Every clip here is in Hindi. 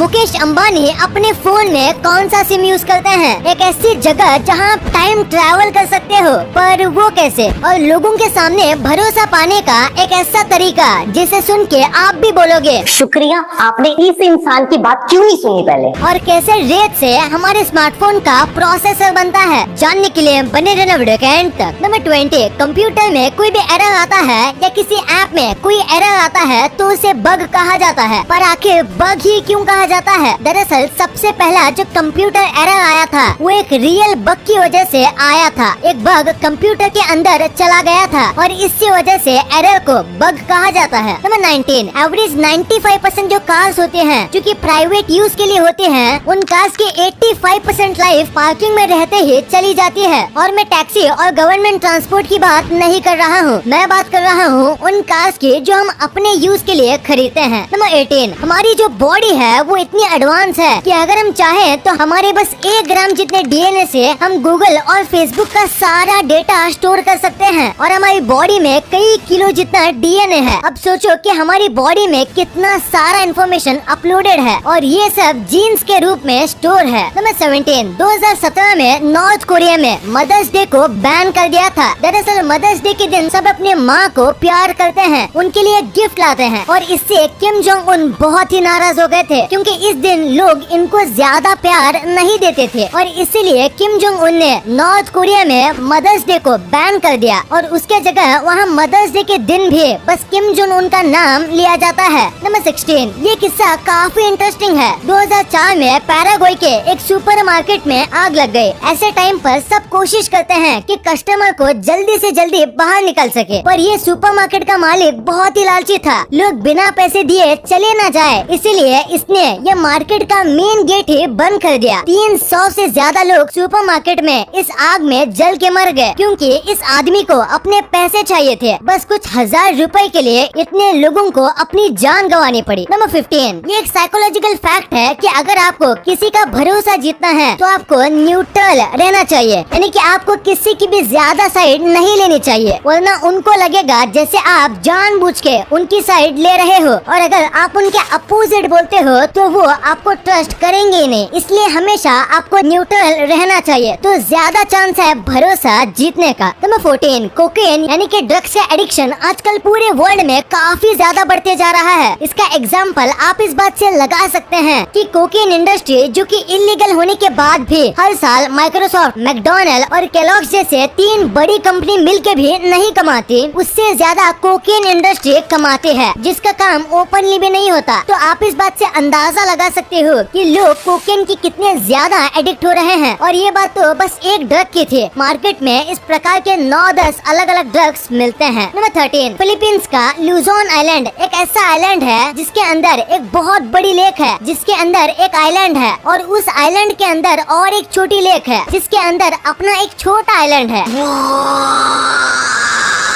मुकेश अंबानी अपने फोन में कौन सा सिम यूज करते हैं? एक ऐसी जगह जहां आप टाइम ट्रैवल कर सकते हो, पर वो कैसे? और लोगों के सामने भरोसा पाने का एक ऐसा तरीका जिसे सुन के आप भी बोलोगे शुक्रिया, आपने इस इंसान की बात क्यों नहीं सुनी पहले। और कैसे रेत से हमारे स्मार्टफोन का प्रोसेसर बनता है, जानने के लिए बने रहना वीडियो के एंड तक। नंबर 20, कंप्यूटर में कोई भी एरर आता है या किसी ऐप में कोई एरर आता है तो उसे बग कहा जाता है। पर आखिर बग ही क्यों कहा जाता है? दरअसल सबसे पहला जो कंप्यूटर एरर आया था वो एक रियल बग की वजह से आया था। एक बग कंप्यूटर के अंदर चला गया था और इसी वजह से एरर को बग कहा जाता है। नंबर 19, एवरेज 95% जो कार्स होते हैं जो कि प्राइवेट यूज के लिए होते हैं, उन कार्स की 85% लाइफ पार्किंग में रहते ही चली जाती है। और मैं टैक्सी और गवर्नमेंट ट्रांसपोर्ट की बात नहीं कर रहा हूँ, मैं बात कर रहा हूँ उन कार्स की जो हम अपने यूज के लिए खरीदते हैं। नंबर 18, हमारी जो बॉडी है वो इतनी एडवांस है कि अगर हम चाहें तो हमारे बस 1 ग्राम जितने डीएनए से हम गूगल और फेसबुक का सारा डेटा स्टोर कर सकते हैं। और हमारी बॉडी में कई किलो जितना डीएनए है। अब सोचो कि हमारी बॉडी में कितना सारा इन्फॉर्मेशन अपलोडेड है और ये सब जीन्स के रूप में स्टोर है। नंबर 17, 2017 में नॉर्थ कोरिया में मदर्स डे को बैन कर दिया था। दरअसल मदर्स डे के दिन सब अपने माँ को प्यार करते हैं, उनके लिए गिफ्ट लाते हैं और इससे किम जोंग उन बहुत ही नाराज हो गए थे क्योंकि इस दिन लोग इनको ज्यादा प्यार नहीं देते थे और इसीलिए किम जोंग उन ने नॉर्थ कोरिया में मदर्स डे को बैन कर दिया और उसके जगह वहाँ मदर्स डे के दिन भी बस किम जोंग उन का नाम लिया जाता है। नंबर 16, ये किस्सा काफी इंटरेस्टिंग है। 2004 में पैराग्वे के एक सुपरमार्केट में आग लग गई। ऐसे टाइम पर सब कोशिश करते हैं कि कस्टमर को जल्दी से जल्दी बाहर निकल सके, पर ये सुपरमार्केट का मालिक बहुत ही लालची था। लोग बिना पैसे दिए चले न जाए, इसीलिए इसने ये मार्केट का मेन गेट ही बंद कर दिया। 300 से ज्यादा लोग सुपरमार्केट में इस आग में जल के मर गए क्योंकि इस आदमी को अपने पैसे चाहिए थे। बस कुछ 1000 रुपए के लिए इतने लोगों को अपनी जान गंवानी पड़ी। नंबर 15, ये एक साइकोलॉजिकल फैक्ट है कि अगर आपको किसी का भरोसा जीतना है तो आपको न्यूट्रल रहना चाहिए, यानी कि आपको किसी की भी ज्यादा साइड नहीं लेनी चाहिए, वरना उनको लगेगा जैसे आप जानबूझ के उनकी साइड ले रहे हो और अगर आप उनके अपोजिट बोलते हो तो वो आपको ट्रस्ट करेंगे ही नहीं। इसलिए हमेशा आपको न्यूट्रल रहना चाहिए तो ज्यादा चांस है भरोसा जीतने का। नंबर 14, कोकेन यानी कि ड्रग्स का एडिक्शन आजकल पूरे वर्ल्ड में काफी ज्यादा बढ़ते जा रहा है। इसका एग्जाम्पल आप इस बात से लगा सकते हैं कि कोकेन इंडस्ट्री जो कि इलीगल होने के बाद भी हर साल माइक्रोसॉफ्ट, मैकडॉनल्ड और केलॉग्स जैसे 3 बड़ी कंपनी मिलके भी नहीं कमाती, उससे ज्यादा कोकेन इंडस्ट्री कमाती है जिसका काम ओपनली भी नहीं होता। तो आप इस बात से अंदाजा लगा सकते हो कि लोग कोकेन की कितने ज्यादा एडिक्ट हो रहे हैं। और ये बात तो बस एक ड्रग की थी, मार्केट में इस प्रकार के 9-10 अलग अलग ड्रग्स मिलते हैं। नंबर 13, फिलीपींस का लुजोन आइलैंड एक ऐसा आइलैंड है जिसके अंदर एक बहुत बड़ी लेक है, जिसके अंदर एक आइलैंड है और उस आइलैंड के अंदर और एक छोटी लेक है जिसके अंदर अपना एक छोटा आइलैंड है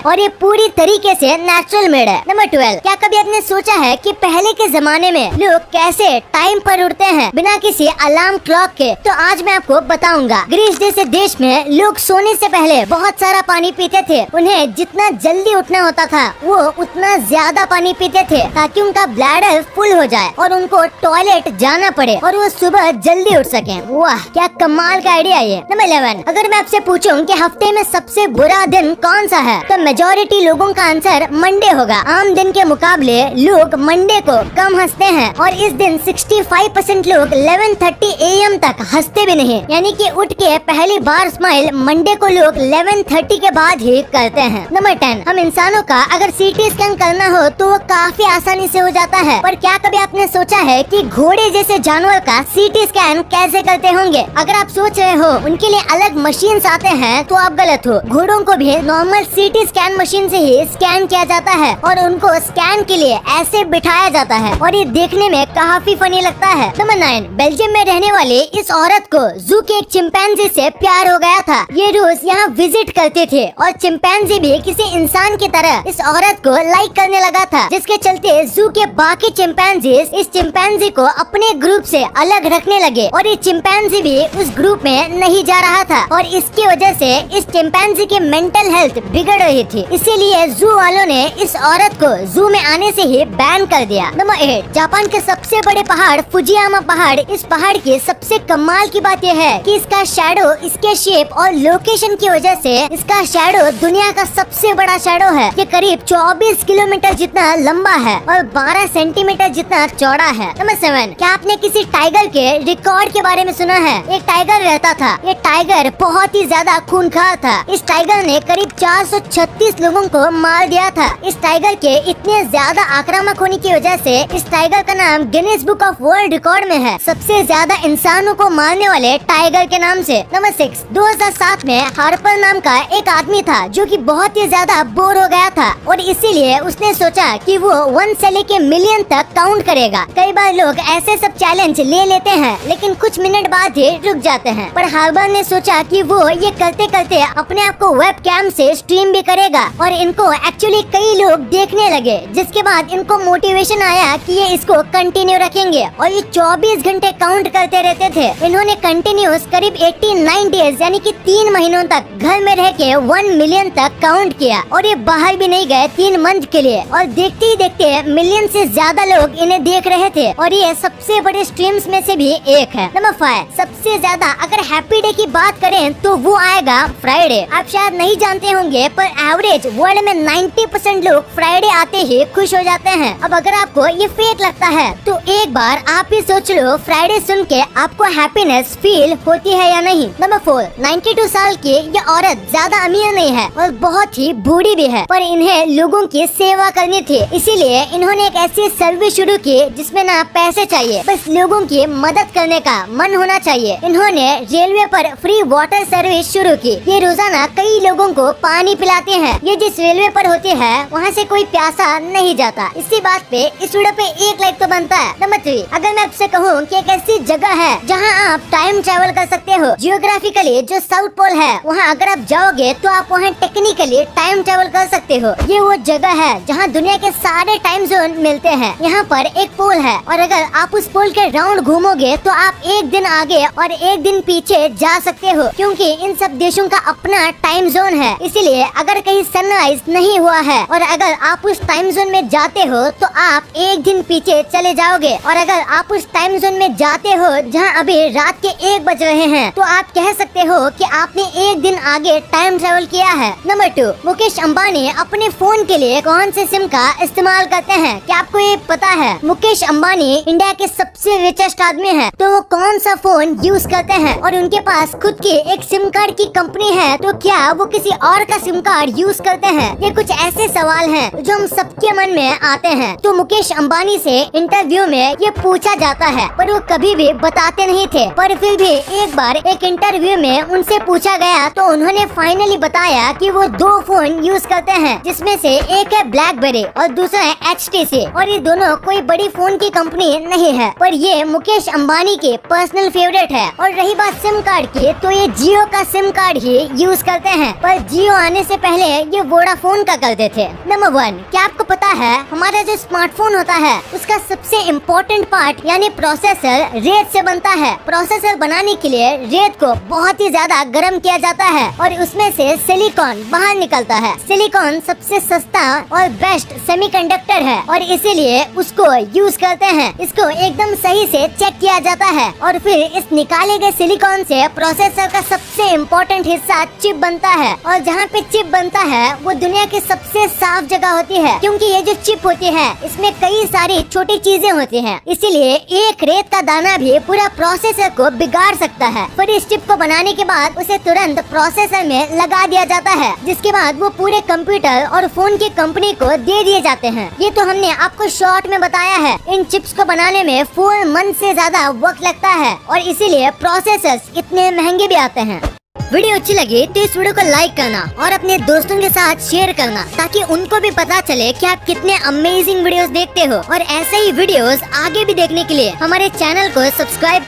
और ये पूरी तरीके से नेचुरल मेड है। नंबर 12, क्या कभी आपने सोचा है कि पहले के जमाने में लोग कैसे टाइम पर उठते हैं बिना किसी अलार्म क्लॉक के? तो आज मैं आपको बताऊंगा। ग्रीस जैसे देश में लोग सोने से पहले बहुत सारा पानी पीते थे। उन्हें जितना जल्दी उठना होता था वो उतना ज्यादा पानी पीते थे ताकि उनका ब्लैडर फुल हो जाए और उनको टॉयलेट जाना पड़े और वो सुबह जल्दी उठ सके। वाह, क्या कमाल का आइडिया है। नंबर 11, अगर मैं आपसे पूछूं कि हफ्ते में सबसे बुरा दिन कौन सा है तो मेजॉरिटी लोगों का आंसर मंडे होगा। आम दिन के मुकाबले लोग मंडे को कम हंसते हैं और इस दिन 65% लोग 11:30 AM तक हंसते भी नहीं, यानी कि उठ के पहली बार स्माइल मंडे को लोग 11:30 के बाद ही करते हैं। नंबर 10, हम इंसानों का अगर सीटी स्कैन करना हो तो वो काफी आसानी से हो जाता है, पर क्या कभी आपने सोचा है कि घोड़े जैसे जानवर का सीटी स्कैन कैसे करते होंगे? अगर आप सोच रहे हो उनके लिए अलग मशीन आते हैं तो आप गलत हो। घोड़ों को भी नॉर्मल सीटी स्कैन मशीन से ही स्कैन किया जाता है और उनको स्कैन के लिए ऐसे बिठाया जाता है और ये देखने में काफी फनी लगता है। नंबर 9, बेल्जियम में रहने वाली इस औरत को जू के एक चिंपैंजी से प्यार हो गया था। ये रोज यहाँ विजिट करते थे और चिंपैंजी भी किसी इंसान की तरह इस औरत को लाइक करने लगा था, जिसके चलते जू के बाकी चिंपैंजीज इस चिंपैंजी को अपने ग्रुप से अलग रखने लगे और ये चिंपैंजी भी उस ग्रुप में नहीं जा रहा था और इसकी वजह से इस चिंपैंजी की मेंटल हेल्थ बिगड़ रही थी, इसीलिए जू वालों ने इस औरत को जू में आने से ही बैन कर दिया। नंबर 8, जापान के सबसे बड़े पहाड़ फुजियामा पहाड़। इस पहाड़ की सबसे कमाल की बात यह है कि इसका शैडो, इसके शेप और लोकेशन की वजह से इसका शैडो दुनिया का सबसे बड़ा शैडो है। ये करीब 24 किलोमीटर जितना लंबा है और 12 सेंटीमीटर जितना चौड़ा है। नंबर 7, क्या आपने किसी टाइगर के रिकॉर्ड के बारे में सुना है? एक टाइगर रहता था। ये टाइगर बहुत ही ज्यादा खूंखार था। इस टाइगर ने करीब 436 लोगों को मार दिया था। इस टाइगर के इतने ज्यादा आक्रामक होने की वजह से इस टाइगर का नाम Guinness book of world record में है, सबसे ज्यादा इंसानों को मारने वाले टाइगर के नाम से। नंबर 6, 2007 में हार्पर नाम का एक आदमी था जो कि बहुत ही ज्यादा बोर हो गया था और इसीलिए उसने सोचा कि वो 1 से लेके मिलियन तक काउंट करेगा। कई बार लोग ऐसे सब चैलेंज ले लेते हैं लेकिन कुछ मिनट बाद ही रुक जाते हैं, पर हार्बर ने सोचा कि वो ये करते करते अपने आप को वेब कैम से स्ट्रीम भी करेगा और इनको एक्चुअली कई लोग देखने लगे, जिसके बाद इनको मोटिवेशन आया कि ये इसको कंटिन्यू रखेंगे और ये 24 घंटे काउंट करते रहते थे। इन्होंने कंटिन्यूस करीब 89 डेज यानी कि 3 महीनों तक घर में रह के 1 मिलियन तक काउंट किया और ये बाहर भी नहीं गए 3 मंथ के लिए और देखते ही देखते मिलियन से ज्यादा लोग इन्हें देख रहे थे और ये सबसे बड़े स्ट्रीम्स में से भी एक है। नंबर 5, सबसे ज्यादा अगर हैप्पी डे की बात करें तो वो आएगा फ्राइडे। आप शायद नहीं जानते होंगे पर एवरेज वर्ल्ड में 90% लोग फ्राइडे आते ही खुश हो जाते हैं। अब अगर आपको ये फेक लगता है तो एक बार आप ही सोच लो फ्राइडे सुन के आपको हैप्पीनेस फील होती है या नहीं। नंबर 4, 92 साल की ये औरत ज्यादा अमीर नहीं है और बहुत ही बूढ़ी भी है, पर इन्हें लोगों की सेवा करनी थी, इसीलिए इन्होंने एक ऐसी सर्विस शुरू की जिसमें ना पैसे चाहिए, बस लोगों की मदद करने का मन होना चाहिए। इन्होंने रेलवे पर फ्री वाटर सर्विस शुरू की। ये रोजाना कई लोगों को पानी पिलाते हैं। ये जिस रेलवे पर होती है वहाँ से कोई प्यासा नहीं जाता। इसी बात पे इस वीडियो पे 1 लाइक तो बनता है। नंबर 3, अगर मैं आपसे कहूँ कि एक ऐसी जगह है जहाँ आप टाइम ट्रेवल कर सकते हो, जियोग्राफिकली जो साउथ पोल है वहाँ अगर आप जाओगे तो आप वहाँ टेक्निकली टाइम ट्रेवल कर सकते हो। ये वो जगह है जहाँ दुनिया के सारे टाइम जोन मिलते हैं। यहाँ पर एक पोल है और अगर आप उस पोल के राउंड घूमोगे तो आप 1 दिन आगे और 1 दिन पीछे जा सकते हो, क्योंकि इन सब देशों का अपना टाइम जोन है। इसीलिए अगर कहीं सनराइज नहीं हुआ है और अगर आप उस टाइम जोन में जाते हो तो आप 1 दिन पीछे चले जाओगे और अगर आप उस टाइम जोन में जाते हो जहां अभी रात के 1 बज रहे हैं तो आप कह सकते हो कि आपने 1 दिन आगे टाइम ट्रेवल किया है। नंबर 2, मुकेश अंबानी अपने फोन के लिए कौन से सिम का इस्तेमाल करते हैं? क्या आपको ये पता है? मुकेश अंबानी इंडिया के सबसे रिचेस्ट आदमी है, तो वो कौन सा फोन यूज करते हैं और उनके पास खुद की एक सिम कार्ड की कंपनी है, तो क्या वो किसी और का सिम कार्ड यूज करते हैं? ये कुछ ऐसे सवाल हैं जो हम सबके मन में आते हैं। तो मुकेश अंबानी से इंटरव्यू में ये पूछा जाता है पर वो कभी भी बताते नहीं थे, पर फिर भी एक बार एक इंटरव्यू में उनसे पूछा गया तो उन्होंने फाइनली बताया कि वो 2 फोन यूज करते हैं, जिसमें से एक है ब्लैकबेरी और दूसरा है HTC और ये दोनों कोई बड़ी फोन की कंपनी नहीं है, पर ये मुकेश अंबानी के पर्सनल फेवरेट है। और रही बात सिम कार्ड की तो ये जियो का सिम कार्ड ही यूज करते हैं, पर जियो आने से पहले ये वोडाफोन का करते थे। नंबर 1, क्या आपको पता है हमारा जो स्मार्टफोन होता है उसका सबसे इम्पोर्टेंट पार्ट यानी प्रोसेसर रेत से बनता है। प्रोसेसर बनाने के लिए रेत को बहुत ही ज्यादा गर्म किया जाता है और उसमें से सिलिकॉन बाहर निकलता है। सिलिकॉन सबसे सस्ता और बेस्ट सेमीकंडक्टर है और इसीलिए उसको यूज करते हैं। इसको एकदम सही से चेक किया जाता है और फिर इस निकाले गए सिलिकॉन से प्रोसेसर का सबसे इम्पोर्टेंट हिस्सा चिप बनता है और जहाँ पे चिप बनता है वो दुनिया की सबसे साफ जगह होती है, क्योंकि ये जो चिप होती है इसमें कई सारी छोटी चीजें होती हैं, इसीलिए एक रेत का दाना भी पूरा प्रोसेसर को बिगाड़ सकता है। पर इस चिप को बनाने के बाद उसे तुरंत प्रोसेसर में लगा दिया जाता है, जिसके बाद वो पूरे कंप्यूटर और फोन की कंपनी को दे दिए जाते हैं। ये तो हमने आपको शॉर्ट में बताया है। इन चिप्स को बनाने में 4 मंथ से ज्यादा वक्त लगता है और इसीलिए प्रोसेसर्स इतने महंगे भी आते हैं। वीडियो अच्छी लगी तो इस वीडियो को लाइक करना और अपने दोस्तों के साथ शेयर करना, ताकि उनको भी पता चले कि आप कितने अमेजिंग वीडियोस देखते हो। और ऐसे ही वीडियोस आगे भी देखने के लिए हमारे चैनल को सब्सक्राइब